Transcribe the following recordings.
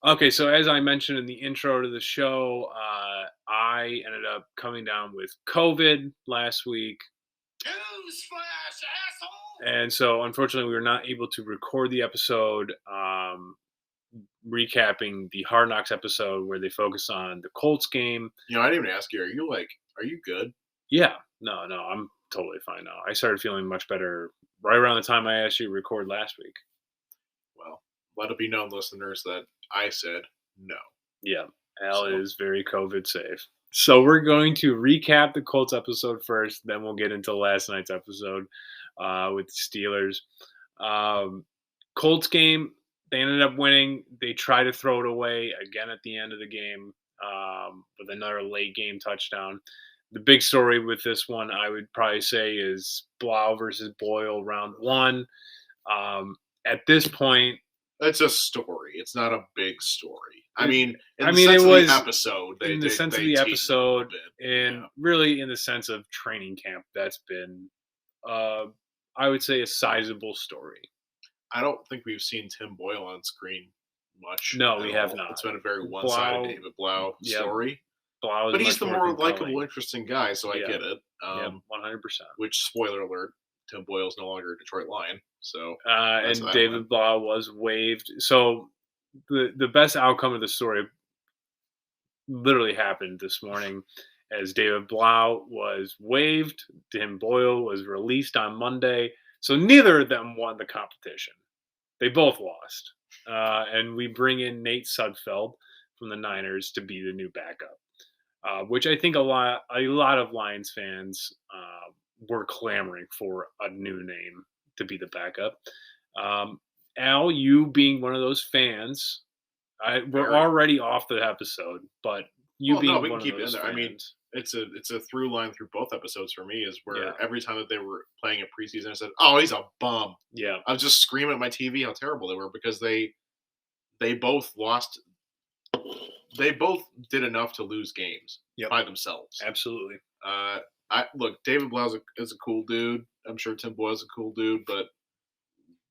Okay, so as I mentioned in the intro to the show, I ended up coming down with COVID last week. Newsflash, asshole! And so unfortunately, we were not able to record the episode recapping the Hard Knocks episode where they focus on the Colts game. I didn't even ask you. Are you good? Yeah, no, I'm totally fine now. I started feeling much better right around the time I asked you to record last week. Well, let it be known, listeners, that I said no. Yeah, Al So, is very COVID safe. So we're going to recap the Colts episode first, then we'll get into last night's episode with the Steelers. Um, Colts game, they ended up winning. They tried to throw it away again at the end of the game with another late game touchdown. The big story with this one, I would probably say, is Blau versus Boyle round one. At this point, it's a story. It's not a big story. I it, mean, in I the mean, it sense of the was episode, in the sense of they the teased it a little episode bit. and Yeah. really in the sense of training camp. That's been, uh, I would say, a sizable story. I don't think we've seen Tim Boyle on screen much No, at we have all. not. It's been a very one-sided Blau, David Blau yeah, story. Blau is But he's much the more more likable, compelling. interesting guy, so I Yeah, get it. yeah, 100%. Which, spoiler alert, Tim Boyle's no longer a Detroit Lion. So that's how And that went. David Blau was waived. So the best outcome of the story literally happened this morning as David Blau was waived. Tim Boyle was released on Monday. So neither of them won the competition. They both lost. And we bring in Nate Sudfeld from the Niners to be the new backup, which I think a lot of Lions fans were clamoring for a new name to be the backup. Um, Al, you being one of those fans, we're Very. already off the episode, but you Well, no, being we can one of keep it in those there. I mean, fans, it's a through line through both episodes for me is yeah, where every time that they were playing a preseason, I said, "Oh, he's a bum." yeah, I was just screaming at my TV how terrible they were because they both lost. They both did enough to lose games yep, by themselves. absolutely. Uh, I look, David Blau is a cool dude. I'm sure Tim Boyle's a cool dude, but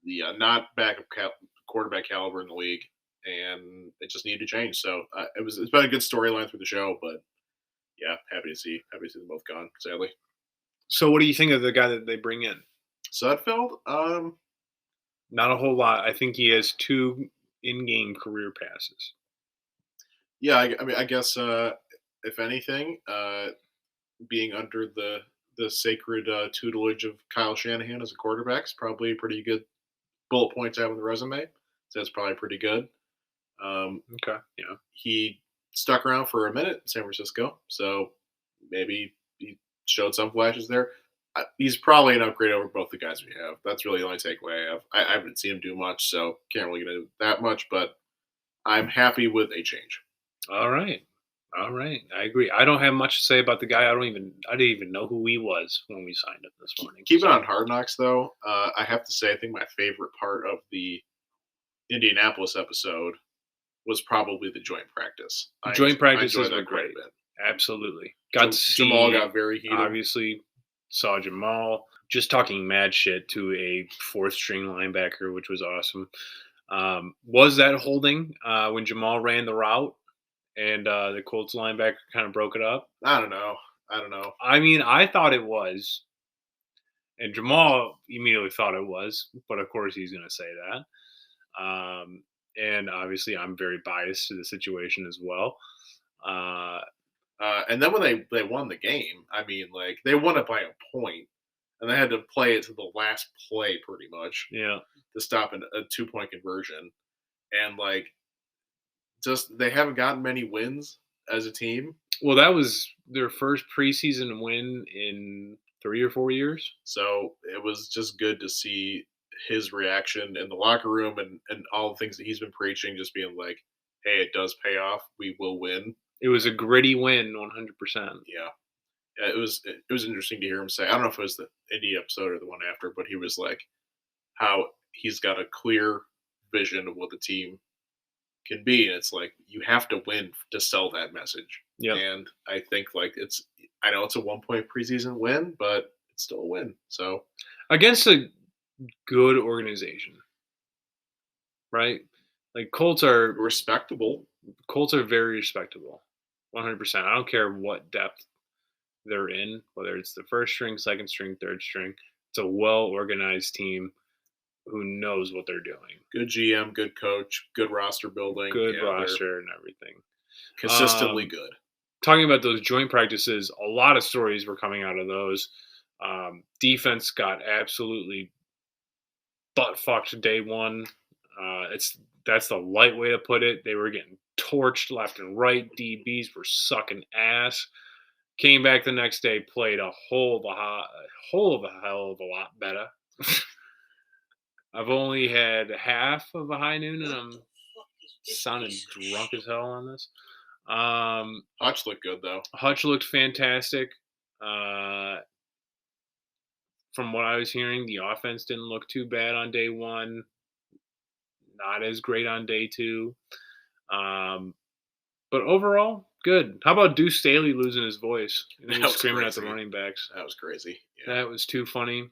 yeah, not quarterback caliber in the league, and it just needed to change. So it's been a good storyline through the show, but yeah, happy to see them both gone. Sadly, So, what do you think of the guy that they bring in? Sudfeld. Not a whole lot. I think he has two in-game career passes. Yeah, I mean, I guess if anything, being under the sacred tutelage of Kyle Shanahan as a quarterback is probably a pretty good bullet point to have on the resume. So that's probably pretty good. Okay, yeah. He stuck around for a minute in San Francisco, so maybe he showed some flashes there. He's probably an upgrade over both the guys we have. That's really the only takeaway I have. I haven't seen him do much, so can't really get into that much. But I'm happy with a change. All right. All right. I agree. I don't have much to say about the guy. I didn't even know who he was when we signed up this morning. Keep it So on Hard Knocks, though. I have to say, I think my favorite part of the Indianapolis episode was probably the joint practice. joint I practices enjoyed were that quite a great. bit. Absolutely. Got to Jamal see, got very heated. obviously, saw Jamal just talking mad shit to a fourth string linebacker, which was awesome. Was that holding when Jamal ran the route and the Colts linebacker kind of broke it up? I don't know. I don't know. I mean, I thought it was, and Jamal immediately thought it was, but of course he's going to say that. And obviously, I'm very biased to the situation as well. Uh, And then when they won the game, I mean, like they won it by a point, and they had to play it to the last play pretty much yeah. to stop a 2 point conversion. And like, just they haven't gotten many wins as a team, Well, that was their first preseason win in 3 or 4 years. so it was just good to see his reaction in the locker room and all the things that he's been preaching, just being like, "Hey, it does pay off. We will win." It was a gritty win, 100%. Yeah. Yeah, it was interesting to hear him say. I don't know if it was the Indy episode or the one after, but he was like how he's got a clear vision of what the team can be, and it's like you have to win to sell that message. Yep. And I think like I know it's a 1 point preseason win, but it's still a win. So Against a good organization, right? Like Colts are Respectable. very respectable, 100%. I don't care what depth they're in, whether it's the first string, second string, third string. It's a well organized team who knows what they're doing. Good GM, good coach, good roster building. Good Yeah, they're roster and everything. consistently good. Talking about those joint practices, a lot of stories were coming out of those. Defense got absolutely butt fucked day one. That's the light way to put it. They were getting torched left and right. DBs were sucking ass. Came back the next day, played a whole of a hell of a lot better. I've only had half of a high noon, and I'm sounding drunk as hell on this. Hutch looked good though. Hutch looked fantastic. From what I was hearing, the offense didn't look too bad on day one. Not as great on day two. But overall, good. How about Deuce Staley losing his voice and then That was screaming at the crazy. running backs? That was crazy. Yeah. That was too funny.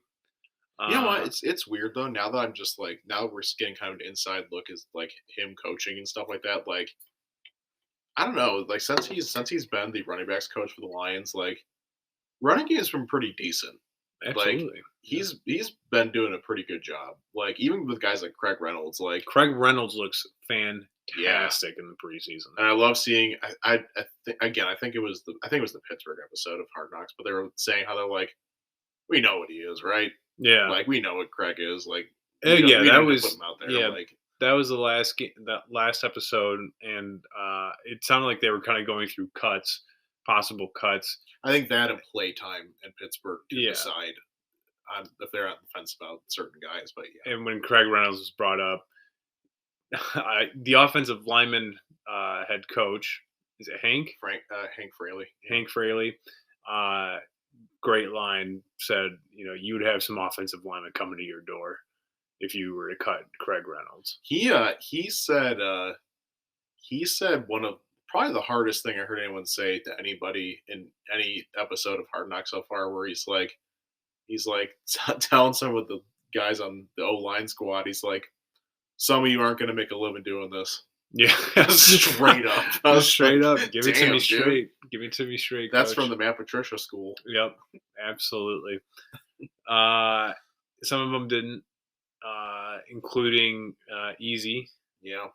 You know what? It's weird though. Now that I'm just like, now we're getting kind of an inside look as like him coaching and stuff like that. Like, I don't know. Like since he's been the running backs coach for the Lions, like running game's been pretty decent. Absolutely. He's been doing a pretty good job. Like even with guys like Craig Reynolds, like Craig Reynolds looks fantastic in the preseason. and I love seeing. I think it was the Pittsburgh episode of Hard Knocks, but they were saying how they're like, we know what he is, right? Yeah. Like we know what Craig is. Like that was put him out there. Yeah. Like that was the last episode, and it sounded like they were kind of going through possible cuts. I think that and play time in Pittsburgh to Yeah. decide on if they're on the fence about certain guys. But yeah, And when Craig Reynolds was brought up, the offensive lineman head coach, is it Hank Hank Fraley. Hank Fraley, great line, said, you would have some offensive linemen coming to your door if you were to cut Craig Reynolds. He said one of probably the hardest thing I heard anyone say to anybody in any episode of Hard Knocks so far, where he's like telling some of the guys on the O-line squad, he's like, some of you aren't going to make a living doing this. Yeah, straight up. Straight up. Give it to me Damn, straight. Give it to me straight. That's Coach. from the Matt Patricia school. Yep, absolutely. Some of them didn't, including Easy. Yeah.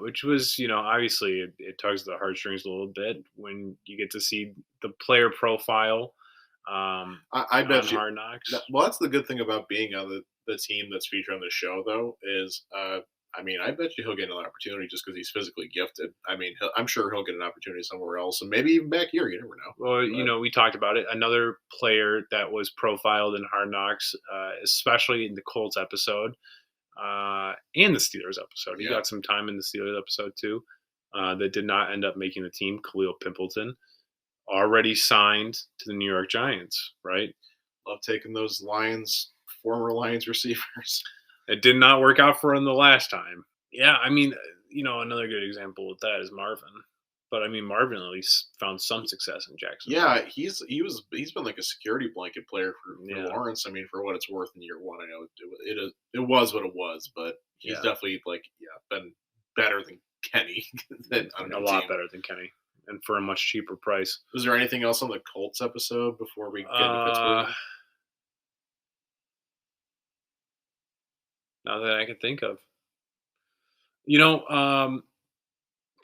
Which was, obviously it tugs the heartstrings a little bit when you get to see the player profile. I bet you. Hard Knocks. Well, that's the good thing about being on the team that's featured on the show, though, is I bet you he'll get another opportunity just because he's physically gifted. I'm sure he'll get an opportunity somewhere else, and maybe even back here. You never know. Well, we talked about it. Another player that was profiled in Hard Knocks, especially in the Colts episode and the Steelers episode. He got some time in the Steelers episode too. That did not end up making the team. Khalil Pimpleton, already signed to the New York Giants, right? Love taking those former Lions receivers. It did not work out for him the last time. Yeah, another good example of that is Marvin. But Marvin at least found some success in Jacksonville. Yeah, he's been like a security blanket player for Lawrence. For what it's worth in year one, I know it was what it was, but he's definitely been better than Kenny. A lot better than Kenny, and for a much cheaper price. Was there anything else on the Colts episode before we get to Pittsburgh? Not that I can think of.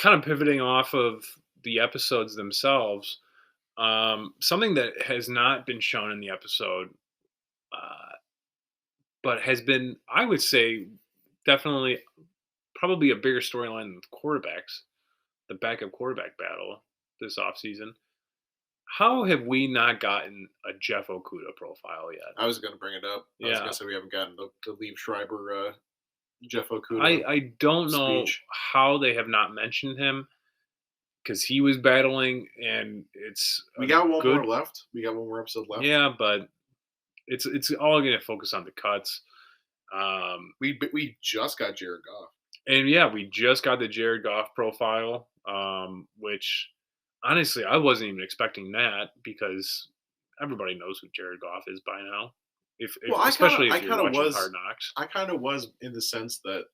Kind of pivoting off of the episodes themselves, something that has not been shown in the episode, but has been, I would say, definitely probably a bigger storyline than the quarterbacks, the backup quarterback battle this offseason. How have we not gotten a Jeff Okudah profile yet? I was going to bring it up. I was going to say we haven't gotten the Liev Schreiber Jeff Okudah. I don't know how they have not mentioned him, because he was battling, and we got one more left. We got one more episode left. Yeah, but it's all going to focus on the cuts. We just got Jared Goff, and we just got the Jared Goff profile, which honestly I wasn't even expecting that, because everybody knows who Jared Goff is by now. If you're watching Hard Knocks. I kind of was, in the sense that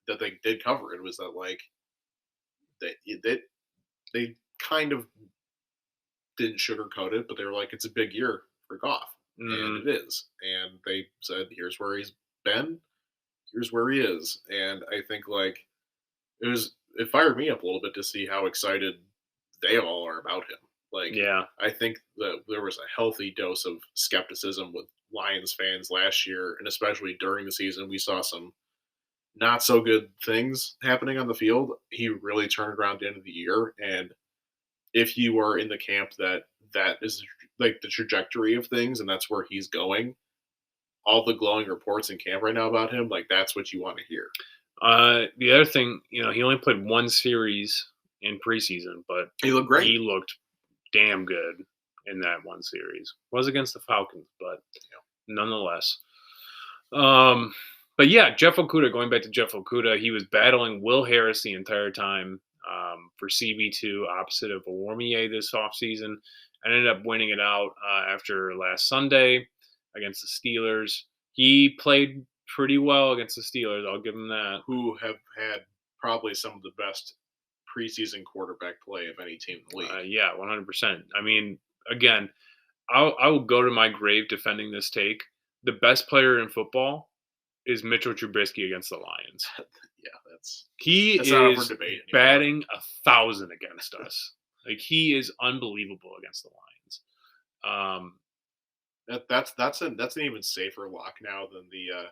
that they did cover it was that like they kind of didn't sugarcoat it, but they were like, it's a big year for Goff, and Mm, it is. And they said, here's where he's been, here's where he is, and I think like it fired me up a little bit to see how excited they all are about him. Like, yeah. I think that there was a healthy dose of skepticism with Lions fans last year, and especially during the season, we saw some not so good things happening on the field. He really turned around at the end of the year, and if you are in the camp that that is like the trajectory of things, and that's where he's going, all the glowing reports in camp right now about him, like that's what you want to hear. The other thing, he only played one series in preseason, but He looked great. he looked damn good in that one series. Was against the Falcons, but nonetheless. Um, but yeah, Jeff Okudah. Going back to Jeff Okudah, he was battling Will Harris the entire time for CB2, opposite of Awarmier this offseason, and ended up winning it out after last Sunday against the Steelers. He played pretty well against the Steelers. I'll give him that. Who have had probably some of the best preseason quarterback play of any team in the league. Yeah, 100%. I mean, again, I will go to my grave defending this take. The best player in football is Mitchell Trubisky against the Lions. Yeah, that's not up is for debate anymore. batting 1,000 against us. Like, he is unbelievable against the Lions. That's an even safer lock now than the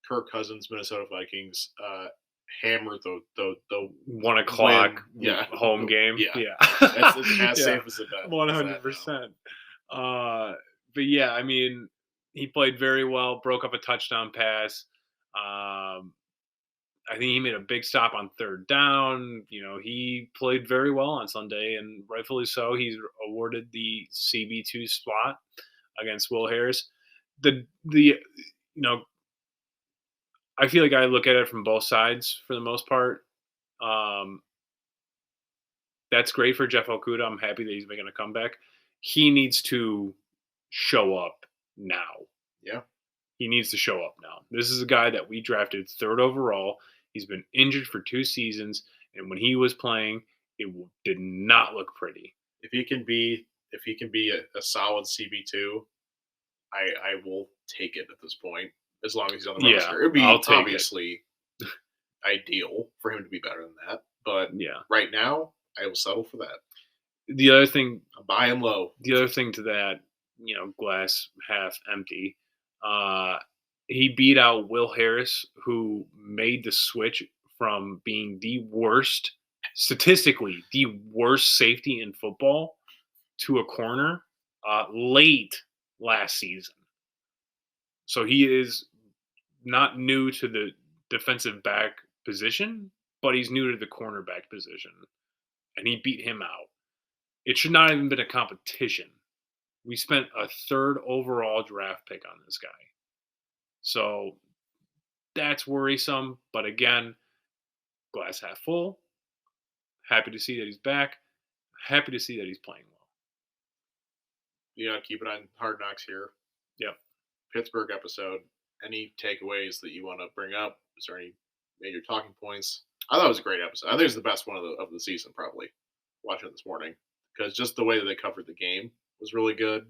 Kirk Cousins Minnesota Vikings hammer the 1 o'clock home game. Yeah. It's It's as safe as a bet. 100%. But yeah, I mean, he played very well, broke up a touchdown pass. I think he made a big stop on third down. He played very well on Sunday, and rightfully so. He's awarded the CB2 spot against Will Harris. I feel like I look at it from both sides for the most part. That's great for Jeff Okudah. I'm happy that he's making a comeback. He needs to show up now. Yeah. He needs to show up now. This is a guy that we drafted 3rd overall. He's been injured for 2 seasons, and when he was playing, it did not look pretty. If he can be a solid CB2, I will take it at this point, as long as he's on the roster. It'd be obviously ideal for him to be better than that, but right now, I will settle for that. The other thing, I'm buying low. The other thing to that, glass half empty. He beat out Will Harris, who made the switch from being statistically the worst safety in football, to a corner late last season. So he is not new to the defensive back position, but he's new to the cornerback position. And he beat him out. It should not have even been a competition. We spent a 3rd overall draft pick on this guy. So that's worrisome. But again, glass half full. Happy to see that he's back. Happy to see that he's playing well. Yeah, keep it on Hard Knocks here. Yep. Pittsburgh episode. Any takeaways that you want to bring up? Is there any major talking points? I thought it was a great episode. I think it's the best one of the season, probably, watching it this morning. Because just the way that they covered the game was really good.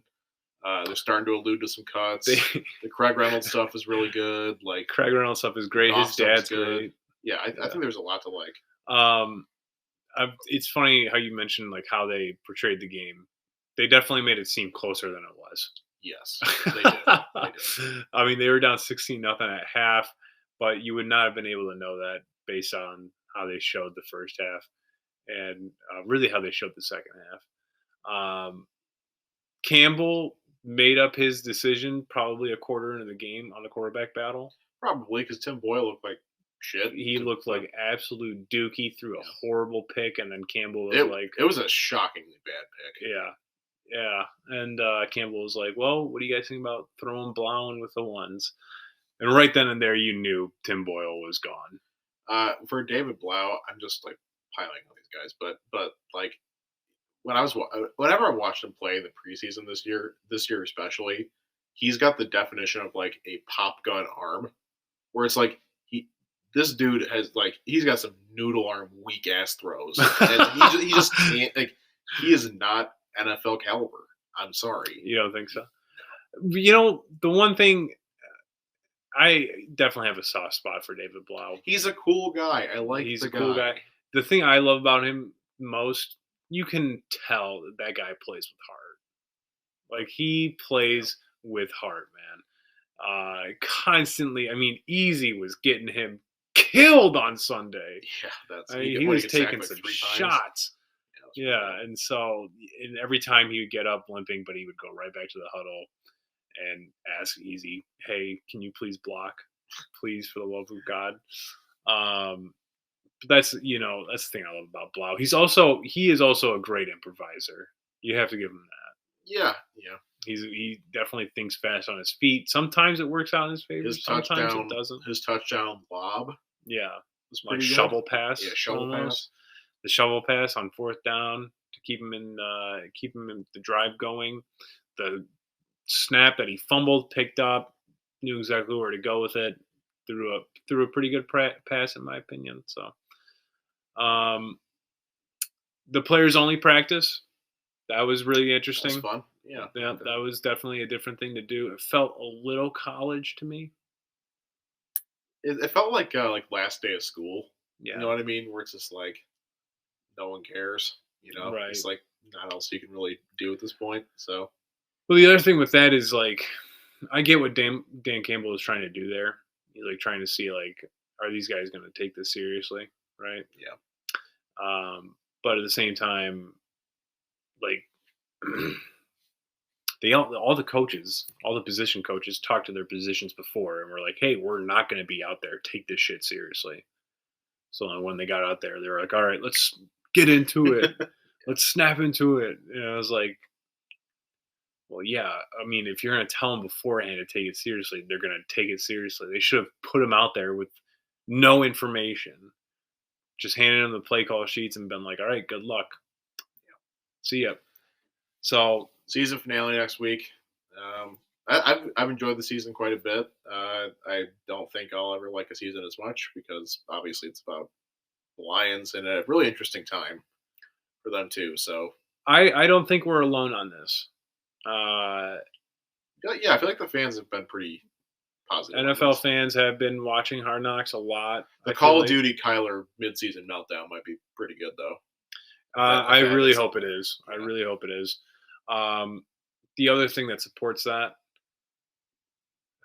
They're starting to allude to some cuts. The Craig Reynolds stuff is really good. Like, Craig Reynolds stuff is great. His dad's great. Yeah, I think there's a lot to like. It's funny how you mentioned like how they portrayed the game. They definitely made it seem closer than it was. Yes, they did. I mean, they were down 16-0 at half, but you would not have been able to know that based on how they showed the first half and really how they showed the second half. Campbell made up his decision probably a quarter into the game on the quarterback battle. Probably because Tim Boyle looked like shit. He looked like absolute dookie. He threw a horrible pick, and then Campbell was it was a shockingly bad pick. Yeah. And Campbell was like, well, what do you guys think about throwing Blauen with the ones? And right then and there, you knew Tim Boyle was gone. For David Blau, I'm just like piling on these guys, but like whenever I watched him play in the preseason this year especially, he's got the definition of like a pop gun arm, where it's like this dude has he's got some noodle arm weak ass throws. And he just can't he is not NFL caliber. I'm sorry. You don't think so? You know, the one thing I definitely have a soft spot for David Blau. He's a cool guy. I like He's the a cool guy. The thing I love about him most, you can tell that guy plays with heart. Like he plays with heart, man. Constantly. I mean, Easy was getting him killed on Sunday. Yeah, that's I mean, he was taking some shots. Yeah, and so and every time he would get up limping, but he would go right back to the huddle and ask Easy, "Hey, can you please block, please, for the love of God?" But that's that's the thing I love about Blau. He is also a great improviser. You have to give him that. Yeah, yeah. He definitely thinks fast on his feet. Sometimes it works out in his favor. His Sometimes touchdown it doesn't. His touchdown lob. Yeah, Was like pretty shovel good. pass. Yeah, shovel almost. pass. The shovel pass on fourth down to keep him in the drive going. The snap that he fumbled, picked up, knew exactly where to go with it. Threw a pretty good pass in my opinion. So, the players only practice. That was really interesting. That was fun. Yeah, that was definitely a different thing to do. It felt a little college to me. It felt like last day of school. Yeah. You know what I mean? Where it's just like no one cares. You know, right. It's like not else you can really do at this point. So, well, the other thing with that is like, I get what Dan Campbell is trying to do there. He's like trying to see like, are these guys going to take this seriously, right? Yeah. But at the same time, like, all the coaches, all the position coaches talked to their positions before and were like, hey, we're not going to be out there. Take this shit seriously. So when they got out there, they were like, all right, let's get into it. Let's snap into it. And I was like, well, yeah. I mean, if you're going to tell them beforehand to take it seriously, they're going to take it seriously. They should have put them out there with no information, just handed them the play call sheets and been like, all right, good luck. See ya. So season finale next week. I've enjoyed the season quite a bit. I don't think I'll ever like a season as much because obviously it's about the Lions and a really interesting time for them too. So I don't think we're alone on this. Yeah, I feel like the fans have been pretty positive. NFL fans have been watching Hard Knocks a lot. The Call of Duty Kyler midseason meltdown might be pretty good though. I really hope it is. I really hope it is. The other thing that supports that,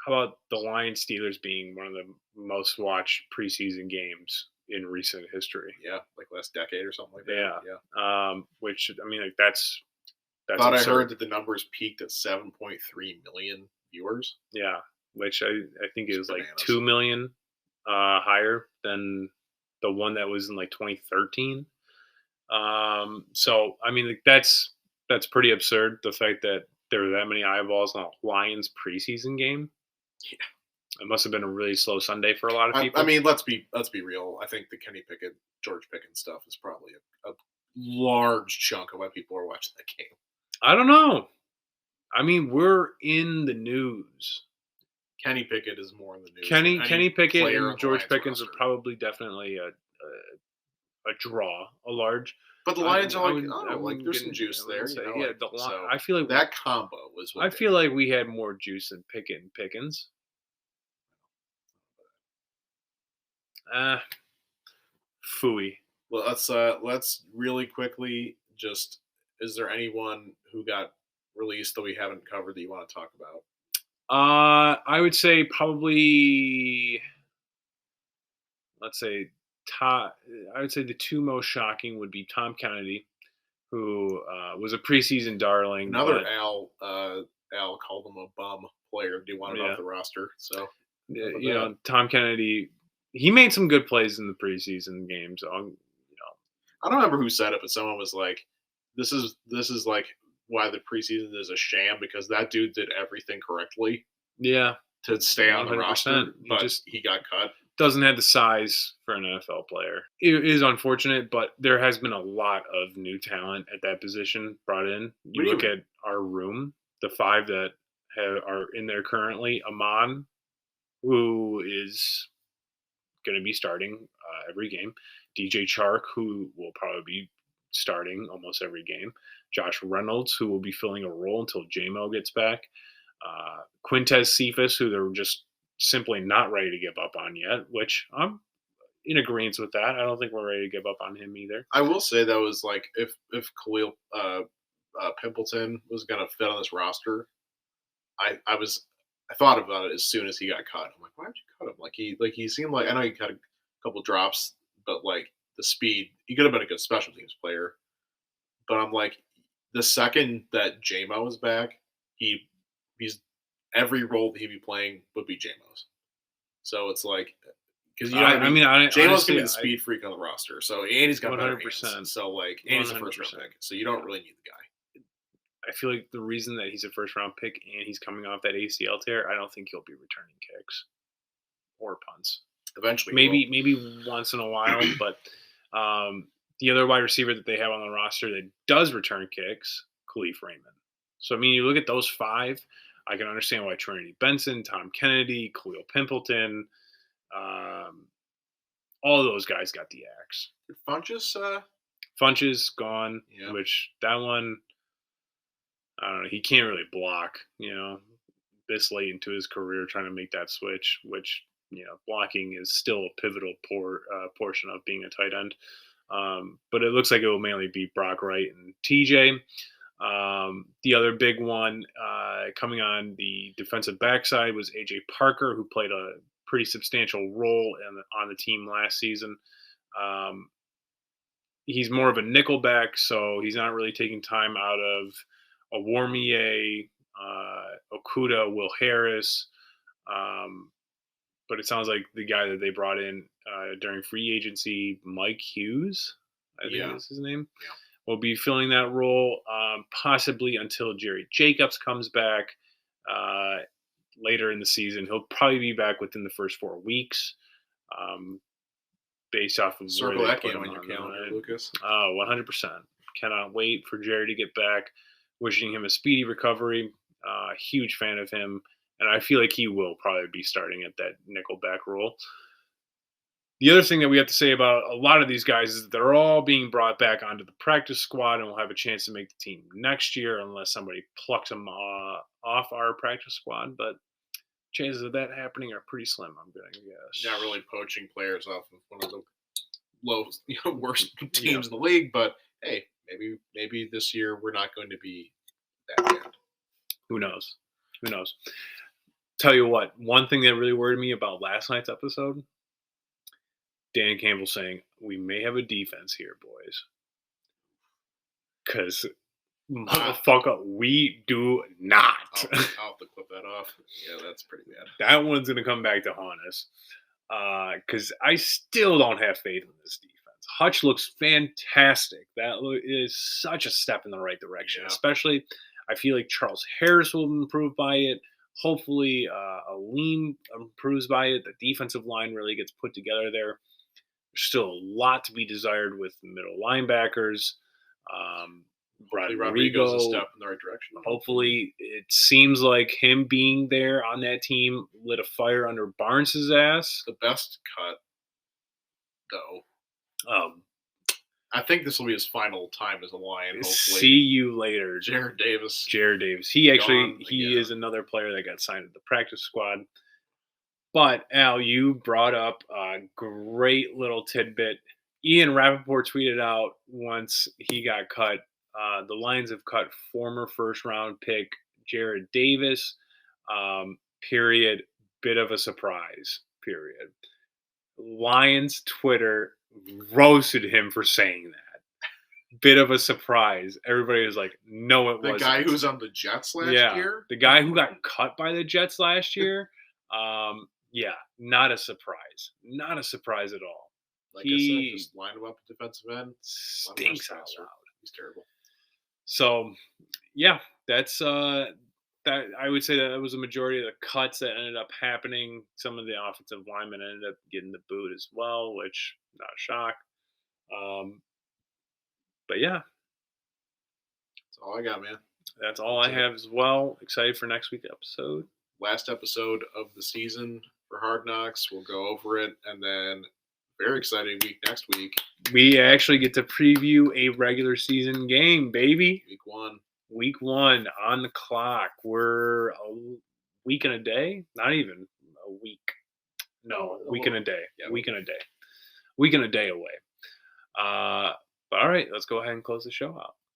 how about the Lions Steelers being one of the most watched preseason games in recent history? Yeah, like last decade or something like that. Yeah. Which I mean, like that's. Thought absurd. I heard that the numbers peaked at 7.3 million viewers. Yeah, which I think is like 2 million higher than the one that was in like 2013. So I mean, like, that's pretty absurd. The fact that there were that many eyeballs on a Lions preseason game. Yeah, it must have been a really slow Sunday for a lot of people. I mean, let's be real. I think the Kenny Pickett, George Pickens stuff is probably a large chunk of why people are watching that game. I don't know. I mean, we're in the news. Kenny Pickett is more in the news. Kenny Pickett and George Pickens are probably definitely a draw, a large. But the Lions are like there's some juice there. I feel like that combo was. I feel like we had more juice than Pickett and Pickens. Phooey. Well, let's really quickly just. Is there anyone who got released that we haven't covered that you want to talk about? I would say probably. Let's say I would say the two most shocking would be Tom Kennedy, who was a preseason darling. Another Al called him a bum player. Do you want him off the roster? So Tom Kennedy, he made some good plays in the preseason games. I don't remember who said it, but someone was like, "This is like why the preseason is a sham because that dude did everything correctly." Yeah, to stay on the roster, but he got cut. Doesn't have the size for an NFL player. It is unfortunate, but there has been a lot of new talent at that position brought in. You look at our room, the 5 that are in there currently. Amon, who is going to be starting every game. DJ Chark, who will probably be starting almost every game. Josh Reynolds, who will be filling a role until JMO gets back. Quintez Cephas, who they're just simply not ready to give up on yet, which I'm in agreement with that. I don't think we're ready to give up on him either. I will say that was like if Khalil Pimpleton was going to fit on this roster, I thought about it as soon as he got cut. I'm like, why did you cut him? Like he seemed like, I know he cut a couple drops, but like the speed, he could have been a good special teams player. But I'm like, the second that JMO is back, he's every role that he'd be playing would be JMO's. So it's like, because JMO's gonna be the speed freak on the roster. So and he's got 100%. So like, and he's a first round pick. So you don't really need the guy. I feel like the reason that he's a first round pick and he's coming off that ACL tear, I don't think he'll be returning kicks or punts. Eventually, maybe once in a while, but the other wide receiver that they have on the roster that does return kicks, Khalif Raymond. So I mean, you look at those five, I can understand why Trinity Benson, Tom Kennedy, Khalil Pimpleton, all of those guys got the axe. Did Funches gone, which that one, I don't know. He can't really block, this late into his career trying to make that switch, which, blocking is still a pivotal portion of being a tight end. But it looks like it will mainly be Brock Wright and TJ. The other big one coming on the defensive backside was AJ Parker, who played a pretty substantial role on the team last season. He's more of a nickelback, so he's not really taking time out of Awarmiye, Okuda, Will Harris. But it sounds like the guy that they brought in during free agency, Mike Hughes, I think is his name, will be filling that role possibly until Jerry Jacobs comes back later in the season. He'll probably be back within the first 4 weeks. Based off of circle that game on your calendar, Lucas. 100%. Cannot wait for Jerry to get back. Wishing him a speedy recovery. Huge fan of him, and I feel like he will probably be starting at that nickelback role. The other thing that we have to say about a lot of these guys is that they're all being brought back onto the practice squad and will have a chance to make the team next year unless somebody plucks them off our practice squad. But chances of that happening are pretty slim, I'm going to guess. Not really poaching players off of one of the worst teams in the league, but hey, maybe this year we're not going to be that bad. Who knows? Tell you what, one thing that really worried me about last night's episode, Dan Campbell saying, we may have a defense here, boys. Because, motherfucker, we do not. I'll have to clip that off. Yeah, that's pretty bad. That one's going to come back to haunt us. Because I still don't have faith in this defense. Hutch looks fantastic. That is such a step in the right direction. Especially, I feel like Charles Harris will improve by it. Hopefully, Aleem improves by it. The defensive line really gets put together there. There's still a lot to be desired with the middle linebackers. Rodrigo's a step in the right direction. Hopefully, it seems like him being there on that team lit a fire under Barnes' ass. The best cut, though. I think this will be his final time as a Lion. Hopefully. See you later, Jared Davis. He is another player that got signed to the practice squad. But, Al, you brought up a great little tidbit. Ian Rappaport tweeted out once he got cut, the Lions have cut former first-round pick Jared Davis, period. Bit of a surprise, period. Lions Twitter roasted him for saying that. Bit of a surprise. Everybody was like, no, it wasn't. The guy who was on the Jets last year? The guy who got cut by the Jets last year? Not a surprise. Not a surprise at all. Like I said, just line him up at defensive end. Stinks out loud. He's terrible. So, that's that. I would say that was a majority of the cuts that ended up happening. Some of the offensive linemen ended up getting the boot as well, which not a shock. But that's all I got, man. That's all I have as well. Excited for next week's episode. Last episode of the season for Hard Knocks. We'll go over it, and then very exciting week next week, We actually get to preview a regular season game, baby. week 1. Week 1 on the clock. We're a week and a day? Not even a week. No, week and a day. Yeah. Week and a day. Week and a day away. But all right, let's go ahead and close the show out.